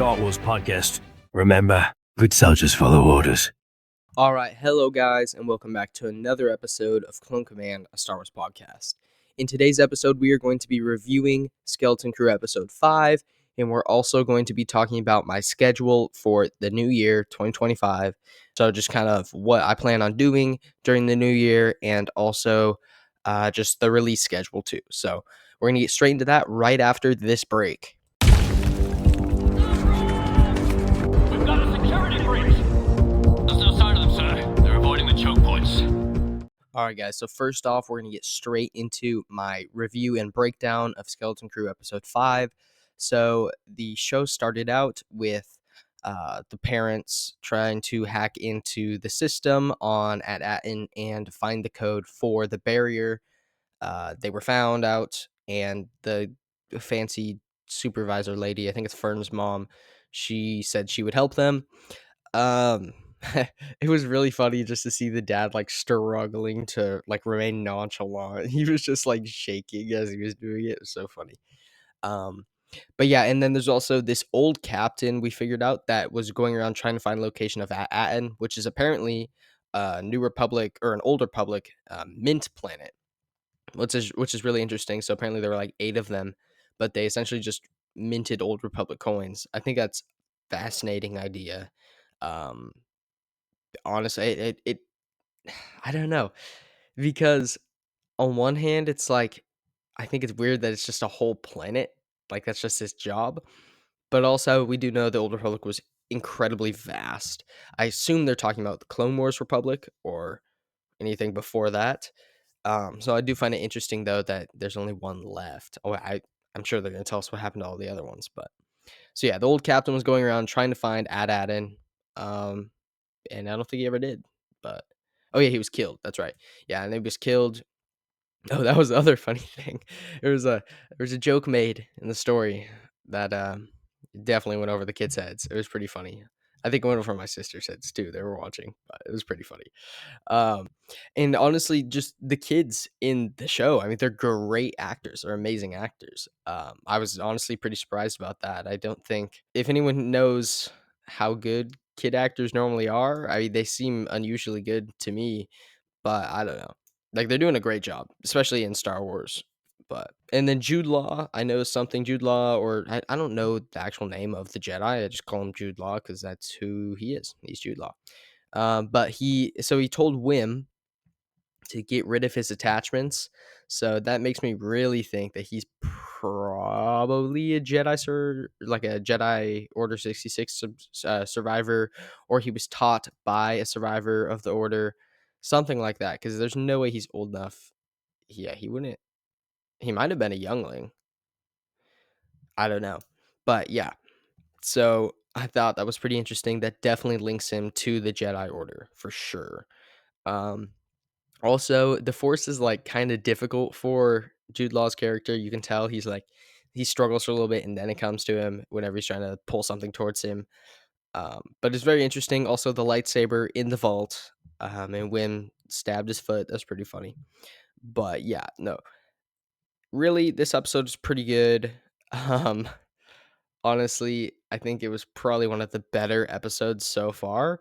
Star Wars podcast. Remember, good soldiers follow orders. Alright, hello guys, and welcome back to another episode of Clone Command, a Star Wars podcast. In today's episode, we are going to be reviewing Skeleton Crew Episode 5, and we're also going to be talking about my schedule for the new year, 2025. So just kind of what I plan on doing during the new year, and also just the release schedule too. So we're going to get straight into that right after this break. We've got a security breach! There's no sign of them, sir. They're avoiding the choke points. Alright guys, so first off, we're going to get straight into my review and breakdown of Skeleton Crew Episode 5. So the show started out with the parents trying to hack into the system at Aten and find the code for the barrier. They were found out, and the fancy supervisor lady, I think it's Fern's mom, she said she would help them. It was really funny just to see the dad like struggling to like remain nonchalant. He was just like shaking as he was doing it. It was so funny. But yeah, and then there's also this old captain we figured out that was going around trying to find location of Aten, which is apparently a New Republic or an Old Republic mint planet, which is really interesting. So apparently there were like 8 of them, but they essentially just minted Old Republic coins. I think that's fascinating idea. Um, Honestly, it I don't know, because on one hand it's like I think it's weird that it's just a whole planet, like that's just his job, but also we do know the Old Republic was incredibly vast. I assume they're talking about the Clone Wars Republic or anything before that. So I do find it interesting though that there's only one left. I'm sure they're gonna tell us what happened to all the other ones, but so yeah, the old captain was going around trying to find Ad-Aden. And I don't think he ever did. But oh yeah, he was killed. That's right. Yeah, and he was killed. Oh, that was the other funny thing. There was a joke made in the story that definitely went over the kids' heads. It was pretty funny. I think it went over my sister's heads too. They were watching, but it was pretty funny. Um, and honestly, just the kids in the show. I mean, they're great actors. They're amazing actors. I was honestly pretty surprised about that. I don't think if anyone knows how good kid actors normally are, I mean, they seem unusually good to me. But I don't know. Like they're doing a great job, especially in Star Wars. But and then Jude Law, I know something Jude Law, or I don't know the actual name of the Jedi. I just call him Jude Law because that's who he is. He's Jude Law. But he told Wim to get rid of his attachments. So that makes me really think that he's probably a like a Jedi Order 66 survivor, or he was taught by a survivor of the Order, something like that. Because there's no way he's old enough. Yeah, he wouldn't. He might have been a youngling. I don't know. But yeah, so I thought that was pretty interesting. That definitely links him to the Jedi Order for sure. Um, Also, the Force is, like, kinda difficult for Jude Law's character. You can tell he struggles for a little bit, and then it comes to him whenever he's trying to pull something towards him. But it's very interesting. Also, the lightsaber in the vault, and when stabbed his foot, that's pretty funny. But, yeah, no. Really, this episode is pretty good. Um, Honestly, I think it was probably one of the better episodes so far.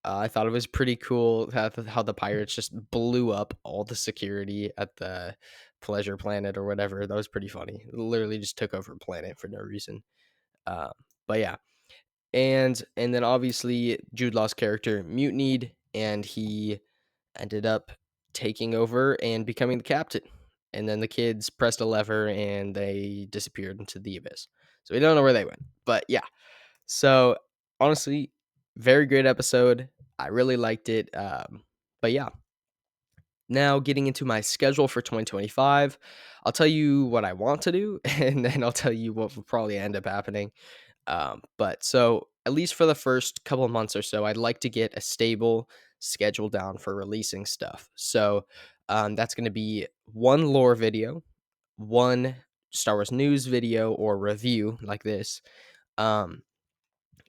I thought it was pretty cool how the pirates just blew up all the security at the pleasure planet or whatever. That was pretty funny. Literally just took over a planet for no reason. Uh, but yeah, and then obviously Jude Law's character mutinied, and he ended up taking over and becoming the captain. And then the kids pressed a lever and they disappeared into the abyss. So we don't know where they went. But yeah, so honestly, very great episode. I really liked it. But yeah, now getting into my schedule for 2025, I'll tell you what I want to do, and then I'll tell you what will probably end up happening. But so at least for the first couple of months or so, I'd like to get a stable schedule down for releasing stuff. So that's going to be one lore video, one Star Wars news video or review like this, um,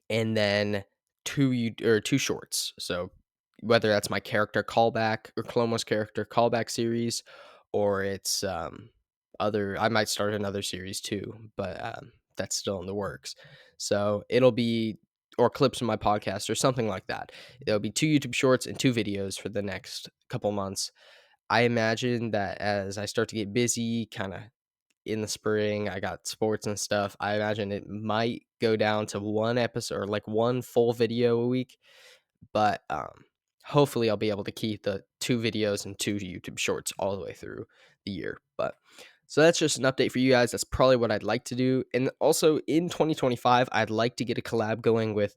and then two shorts. So whether that's my character callback or Clone Wars character callback series, or it's other, I might start another series too. But that's still in the works. So it'll be, or clips from my podcast or something like that. It'll be 2 YouTube shorts and 2 videos for the next couple months. I imagine that as I start to get busy, kind of in the spring, I got sports and stuff. I imagine it might go down to 1 episode or like 1 full video a week, but hopefully I'll be able to keep the 2 videos and 2 YouTube shorts all the way through the year. But so that's just an update for you guys. That's probably what I'd like to do. And also in 2025, I'd like to get a collab going with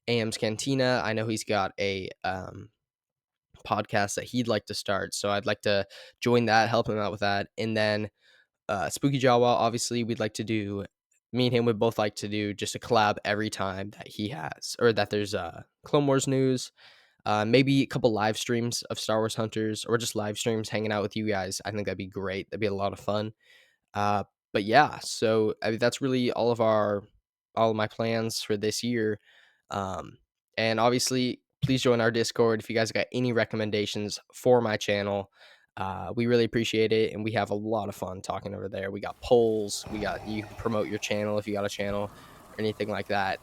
AM's Cantina. I know he's got a podcast that he'd like to start, so I'd like to join that, help him out with that. And then Spooky Jawa, obviously, me and him would both like to do just a collab every time that he has, or that there's Clone Wars news. Maybe a couple live streams of Star Wars Hunters, or just live streams hanging out with you guys. I think that'd be great. That'd be a lot of fun. Uh, but yeah, so I mean, that's really all of my plans for this year. Um, and obviously, please join our Discord if you guys got any recommendations for my channel. We really appreciate it, and we have a lot of fun talking over there. We got polls, you can promote your channel if you got a channel or anything like that.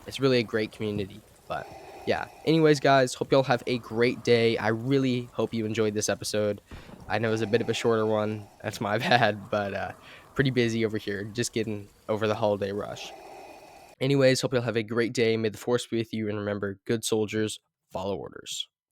It's really a great community. But yeah, anyways, guys, hope y'all have a great day. I really hope you enjoyed this episode. I know it was a bit of a shorter one. That's my bad, but pretty busy over here, just getting over the holiday rush. Anyways, hope you'll have a great day. May the force be with you, and remember, good soldiers follow orders.